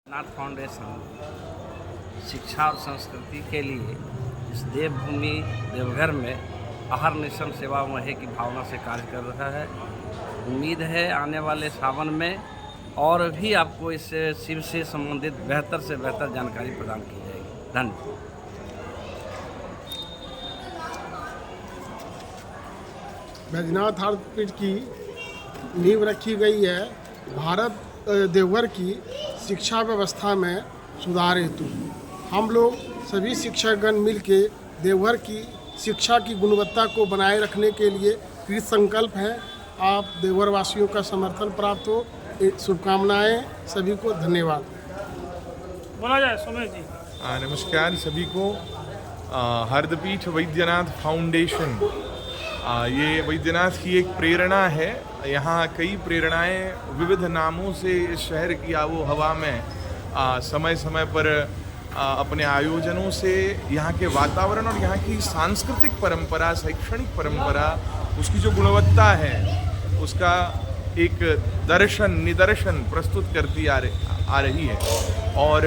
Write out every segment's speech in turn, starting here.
नाथ foundation शिक्षा और संस्कृति के लिए इस देवभूमि देवघर में अहर्निशं सेवा मुहैया की भावना से कार्य कर रहा है। उम्मीद है आने वाले सावन में और भी आपको इस शिव से संबंधित बेहतर से बेहतर जानकारी प्रदान की जाएगी। धन्यवाद। बैजनाथ हरपीठ की नींव रखी गई है भारत देवघर की शिक्षा व्यवस्था में सुधार हेतु। हम लोग सभी शिक्षकगण मिलके देवघर की शिक्षा की गुणवत्ता को बनाए रखने के लिए कृत संकल्प हैं। आप देवघर वासियों का समर्थन प्राप्त हो, शुभकामनाएं। सभी को धन्यवाद। बोला जाए सुमेश जी। नमस्कार सभी को। हरदपीठ वैद्यनाथ फाउंडेशन ये वैद्यनाथ की एक प्रेरणा है। यहाँ कई प्रेरणाएं विविध नामों से इस शहर की आबो हवा में समय समय पर अपने आयोजनों से यहाँ के वातावरण और यहाँ की सांस्कृतिक परंपरा, शैक्षणिक परंपरा, उसकी जो गुणवत्ता है उसका एक निदर्शन प्रस्तुत करती आ रही है। और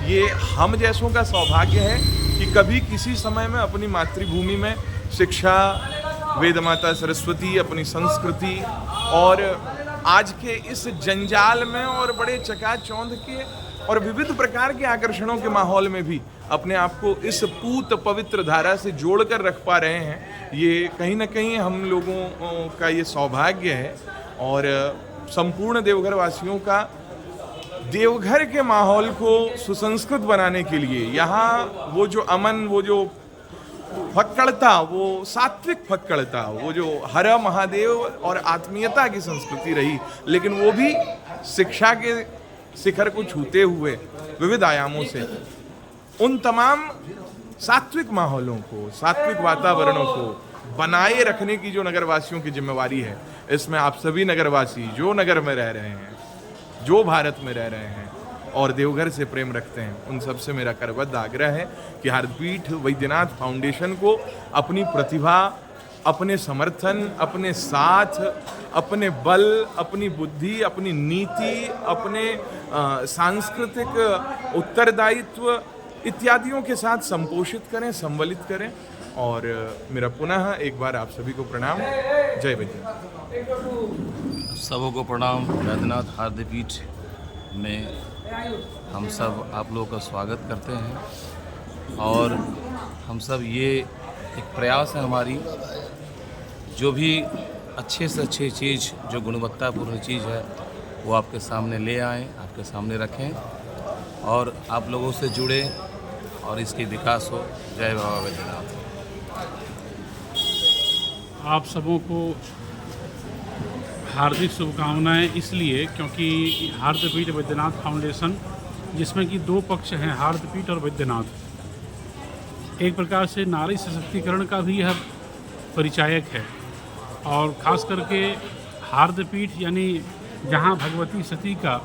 ये हम जैसों का सौभाग्य है कि कभी किसी समय में अपनी मातृभूमि में शिक्षा, वेद माता सरस्वती, अपनी संस्कृति और आज के इस जंजाल में और बड़े चकाचौंध के और विविध प्रकार के आकर्षणों के माहौल में भी अपने आप को इस पूत पवित्र धारा से जोड़कर रख पा रहे हैं। ये कहीं ना कहीं हम लोगों का ये सौभाग्य है। और संपूर्ण देवघर वासियों का देवघर के माहौल को सुसंस्कृत बनाने के लिए यहाँ वो जो अमन, वो जो फक्कड़ता, वो सात्विक फक्कड़ता, वो जो हर महादेव और आत्मीयता की संस्कृति रही, लेकिन वो भी शिक्षा के शिखर को छूते हुए विविध आयामों से उन तमाम सात्विक माहौलों को, सात्विक वातावरणों को बनाए रखने की जो नगरवासियों की जिम्मेवारी है, इसमें आप सभी नगरवासी जो नगर में रह रहे हैं, जो भारत में रह रहे हैं और देवघर से प्रेम रखते हैं, उन सब से मेरा करबद्ध आग्रह है कि हरदपीठ वैद्यनाथ फाउंडेशन को अपनी प्रतिभा, अपने समर्थन, अपने साथ, अपने बल, अपनी बुद्धि, अपनी नीति, अपने सांस्कृतिक उत्तरदायित्व इत्यादियों के साथ संपोषित करें, संबलित करें। और मेरा पुनः एक बार आप सभी को प्रणाम। जय वैद्यनाथ। सबों को प्रणाम। वैद्यनाथ हरदपीठ में हम सब आप लोगों का स्वागत करते हैं और हम सब ये एक प्रयास है हमारी, जो भी अच्छे से अच्छी चीज़, जो गुणवत्तापूर्ण चीज़ है वो आपके सामने ले आएँ, आपके सामने रखें और आप लोगों से जुड़े और इसकी विकास हो। जय बाबा वैद्यनाथ। आप सबों को हार्दिक शुभकामनाएं इसलिए क्योंकि हरदपीठ वैद्यनाथ फाउंडेशन, जिसमें कि दो पक्ष हैं, हरदपीठ और वैद्यनाथ, एक प्रकार से नारी सशक्तिकरण का भी यह परिचायक है। और ख़ास करके हरदपीठ यानी जहां भगवती सती का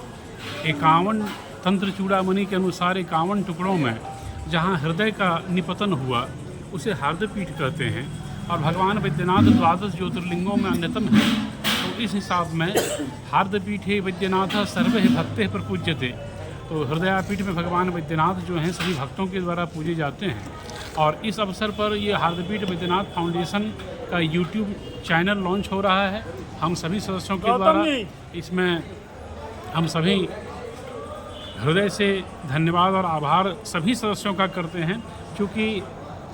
51 तंत्र चूड़ामणि के अनुसार 51 टुकड़ों में जहां हृदय का निपतन हुआ, उसे हरदपीठ कहते हैं। और भगवान वैद्यनाथ द्वादश ज्योतिर्लिंगों में अन्यतम है। तो इस हिसाब में हरदपीठे वैद्यनाथ सर्वे भक्ते प्रपूज्यते। तो हृदयापीठ में भगवान वैद्यनाथ जो हैं सभी भक्तों के द्वारा पूजे जाते हैं। और इस अवसर पर ये हरदपीठ वैद्यनाथ फाउंडेशन का यूट्यूब चैनल लॉन्च हो रहा है। हम सभी सदस्यों के द्वारा इसमें हम सभी हृदय से धन्यवाद और आभार सभी सदस्यों का करते हैं, क्योंकि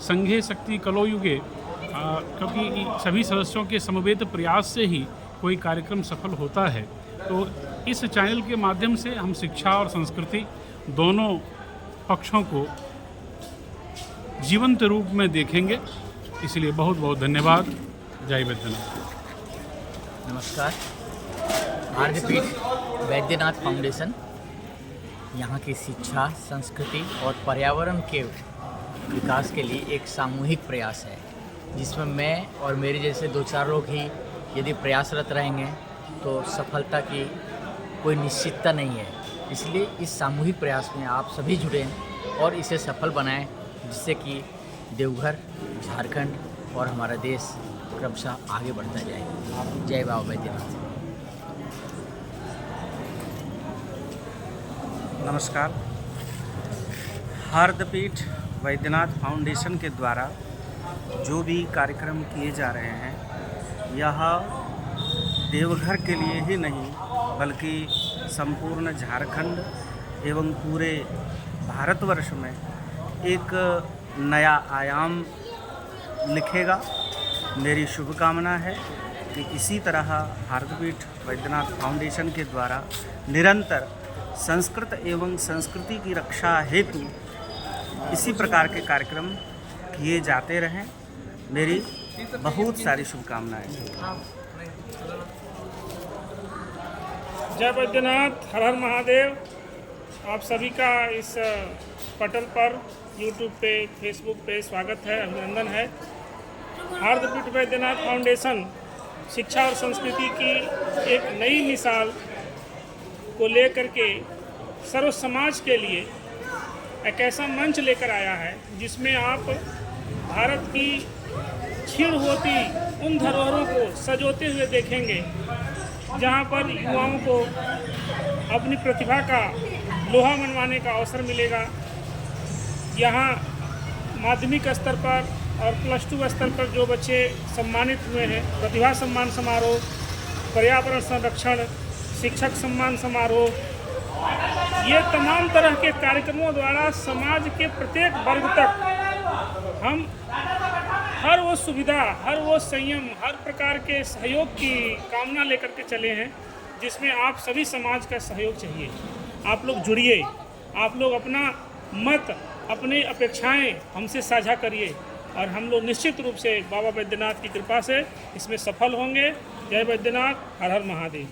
संघे शक्ति कलो युगे, क्योंकि सभी सदस्यों के समवेत प्रयास से ही कोई कार्यक्रम सफल होता है। तो इस चैनल के माध्यम से हम शिक्षा और संस्कृति दोनों पक्षों को जीवंत रूप में देखेंगे। इसलिए बहुत बहुत धन्यवाद। जय वैद्यनाथ। नमस्कार। हरदपीठ वैद्यनाथ फाउंडेशन यहाँ की शिक्षा, संस्कृति और पर्यावरण के विकास के लिए एक सामूहिक प्रयास है, जिसमें मैं और मेरे जैसे 2-4 लोग ही यदि प्रयासरत रहेंगे तो सफलता की कोई निश्चितता नहीं है। इसलिए इस सामूहिक प्रयास में आप सभी जुड़ें और इसे सफल बनाएं, जिससे कि देवघर, झारखंड और हमारा देश क्रमशः आगे बढ़ता जाए। जय बाबा वैद्यनाथ। नमस्कार। हार्दपीठ वैद्यनाथ फाउंडेशन के द्वारा जो भी कार्यक्रम किए जा रहे हैं यह देवघर के लिए ही नहीं बल्कि संपूर्ण झारखंड एवं पूरे भारतवर्ष में एक नया आयाम लिखेगा। मेरी शुभकामना है कि इसी तरह हार्दपीठ वैद्यनाथ फाउंडेशन के द्वारा निरंतर संस्कृत एवं संस्कृति की रक्षा हेतु इसी प्रकार के कार्यक्रम किए जाते रहें। मेरी बहुत सारी शुभकामनाएं। जय बैद्यनाथ, हर हर महादेव। आप सभी का इस पटल पर यूट्यूब पे, फेसबुक पे स्वागत है, अभिनंदन है। हार्दपीठ वैद्यनाथ फाउंडेशन शिक्षा और संस्कृति की एक नई मिसाल को लेकर के सर्व समाज के लिए एक ऐसा मंच लेकर आया है जिसमें आप भारत की क्षीण होती उन धरोहरों को सजोते हुए देखेंगे जहां पर युवाओं को अपनी प्रतिभा का लोहा मनवाने का अवसर मिलेगा। यहाँ माध्यमिक स्तर पर और +2 स्तर पर जो बच्चे सम्मानित हुए हैं, प्रतिभा सम्मान समारोह, पर्यावरण संरक्षण, शिक्षक सम्मान समारोह, ये तमाम तरह के कार्यक्रमों द्वारा समाज के प्रत्येक वर्ग तक हम हर वो सुविधा, हर वो संयम, हर प्रकार के सहयोग की कामना लेकर के चले हैं जिसमें आप सभी समाज का सहयोग चाहिए। आप लोग जुड़िए, आप लोग अपना मत, अपनी अपेक्षाएं हमसे साझा करिए और हम लोग निश्चित रूप से बाबा बैद्यनाथ की कृपा से इसमें सफल होंगे। जय बैद्यनाथ, हर हर महादेव।